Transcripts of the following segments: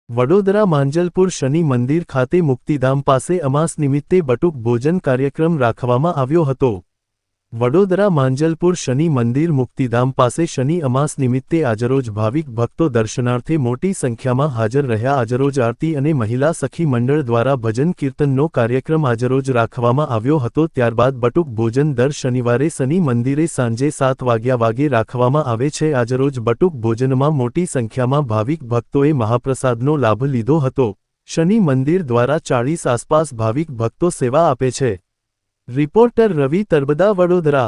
વડોદરા માંજલપુર શનિ મંદિર ખાતે મુક્તિધામ પાસે અમાસ નિમિત્તે બટુક ભોજન કાર્યક્રમ રાખવામાં આવ્યો હતો। વડોદરા માંજલપુર શનિ મંદિર મુક્તિધામ પાસે શનિ અમાસ નિમિત્તે આજરોજ ભાવિક ભક્તો દર્શનાર્થે મોટી સંખ્યામાં હાજર રહ્યા। આજરોજ આરતી અને મહિલા સખી મંડળ દ્વારા ભજન કીર્તનનો કાર્યક્રમ આજરોજ રાખવામાં આવ્યો હતો। ત્યારબાદ બટુક ભોજન દર શનિવારે શનિ મંદિરે સાંજે 7 વાગે રાખવામાં આવે છે। આજરોજ બટુક ભોજનમાં મોટી સંખ્યામાં ભાવિક ભક્તોએ મહાપ્રસાદનો લાભ લીધો હતો। શનિ મંદિર દ્વારા 40 આસપાસ ભાવિક ભક્તો સેવા આપે છે। रिपोर्टर रवि तरबदा वडोदरा।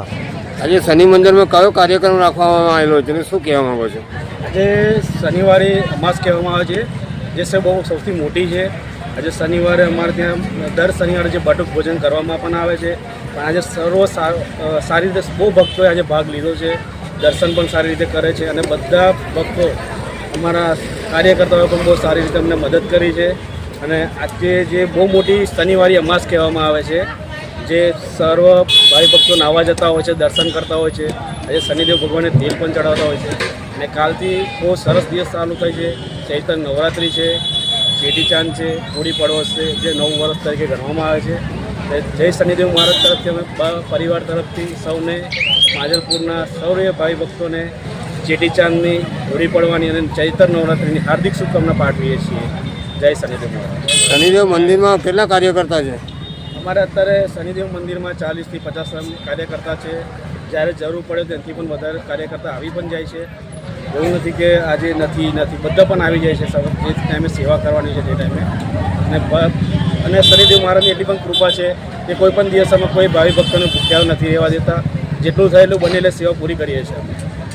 आज शनि मंदिर में कयो कार्यक्रम રાખવામાં આવેલો છે ને શું કહેવા માંગો છો? આજે શનિવારે અમાસ કહેવામાં આવે છે, જે છે બહુ સૌથી મોટી છે। આજે શનિવારે અમારે ત્યાં દર શનિવારે જે બટુક ભોજન કરવામાં પણ આવે છે, પણ આજે સારી રીતે બહુ ભક્તોએ આજે ભાગ લીધો છે। દર્શન પણ સારી રીતે કરે છે અને બધા ભક્તો અમારા કાર્યકર્તાઓએ પણ બહુ સારી રીતે અમને મદદ કરી છે। અને આજે જે બહુ મોટી શનિવારે અમાસ કહેવામાં આવે છે, જે સર્વ ભાઈ ભક્તો નાવા જતા હોય છે, દર્શન કરતા હોય છે। આજે શનિદેવ ભગવાનને તેલ પણ ચડાવતા હોય છે અને કાલથી બહુ સરસ દિવસ ચાલુ થાય છે। ચૈત્ર નવરાત્રિ છે, ચેટીચાંદ છે, હોળી પડવસ છે, જે 9 વર્ષ તરીકે ગણવામાં આવે છે। જય શનિદેવ મહારાજ તરફથી અમે પરિવાર તરફથી સૌને માંજલપુરના સૌને ભાઈ ભક્તોને ચેટીચાંદની, હોળી પડવાની અને ચૈત્ર નવરાત્રિની હાર્દિક શુભકામના પાઠવીએ છીએ। જય શનિદેવ મહારાજ। શનિદેવ મંદિરમાં કેટલા કાર્યકર્તા છે? અમારે અત્યારે શનિદેવ મંદિરમાં 40 થી 50 કાર્યકર્તા છે। જ્યારે જરૂર પડે ત્યાંથી પણ વધારે કાર્યકર્તા આવી પણ જાય છે। એવું નથી કે આજે નથી બધા પણ આવી જાય છે જે ટાઈમે સેવા કરવાની છે તે ટાઈમે। અને શનિદેવ મહારાજની એટલી પણ કૃપા છે કે કોઈ પણ દિવસમાં કોઈ ભાવિ ભક્તોને ભૂખ્યા નથી રહેવા દેતા। જેટલું થાય એટલું બને એટલે સેવા પૂરી કરીએ છીએ અમે।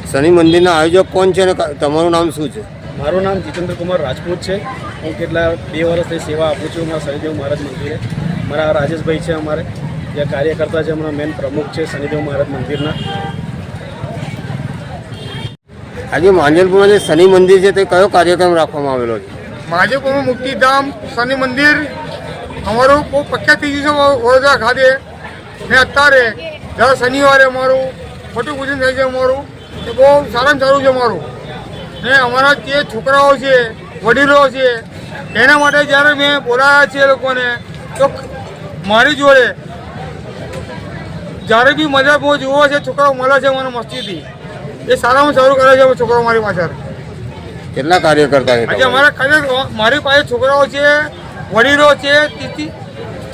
શનિ મંદિરના આયોજક કોણ છે અને તમારું નામ શું છે? મારું નામ જીતેન્દ્ર કુમાર રાજપૂત છે। હું કેટલા 2 વર્ષથી સેવા આપું છું મારા શનિદેવ મહારાજ મંદિરે। મારા રાજેશભાઈ છે, અમારે જે કાર્યકર્તા છે, અમારા મેન પ્રમુખ છે શનિદેવ મહારાજ મંદિરના। આજે માંજલપુરમાં જે શનિ મંદિર છે તે કયો કાર્યક્રમ રાખવામાં આવેલો છે? માંજલપુરમાં મુક્તિધામ શનિ મંદિર અમારું બહુ પ્રખ્યાત થઈ ગયું છે વડોદરા ખાતે। ને અત્યારે દર શનિવારે અમારું મોટું પૂજન થાય છે। અમારું એ બહુ સારામાં સારું છે અમારું। ને અમારા જે છોકરાઓ છે, વડીલો છે, એના માટે જ્યારે મેં બોલાવ્યા છે એ લોકોને, તો મારી જોડે જ્યારે બી મજા બહુ જોવો છે, છોકરાઓ મળે છે મને મસ્તીથી। એ સારામાં સારું કરે છે છોકરાઓ મારી પાછળ। કેટલા કાર્યકર્તા છે આજે મારી પાસે છોકરાઓ છે, વડીલો છે,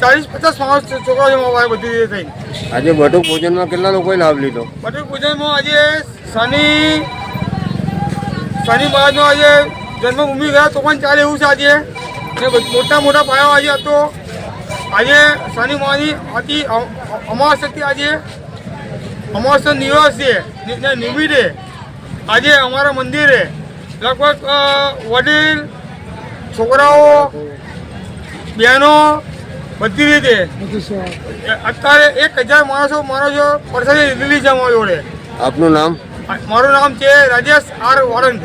40-50 માણસ છોકરાઓ છે મારી પાસે બધી રીતે થઈને। આજે બટુક ભોજનમાં કેટલા લોકોએ લાભ લીધો? બટુક ભોજનમાં આજે શનિ મહારાજનો આજે જન્મભૂમિ ગયા તો પણ ચાલે એવું છે આજે। ને મોટા પાયા આજે હતો। આજે શનિ મહારાજની અતિ અમાવસ્યા હતી। આજે અમાવસ્યા દિવસ છે, નિમિત્તે આજે અમારા મંદિરે લગભગ વડીલ, છોકરાઓ, બહેનો બધી રીતે અત્યારે 1000 માણસો પ્રસાદી લીધેલી છે અમારી જોડે। આપનું નામ? મારું નામ છે રાજેશ આર વાળંદ।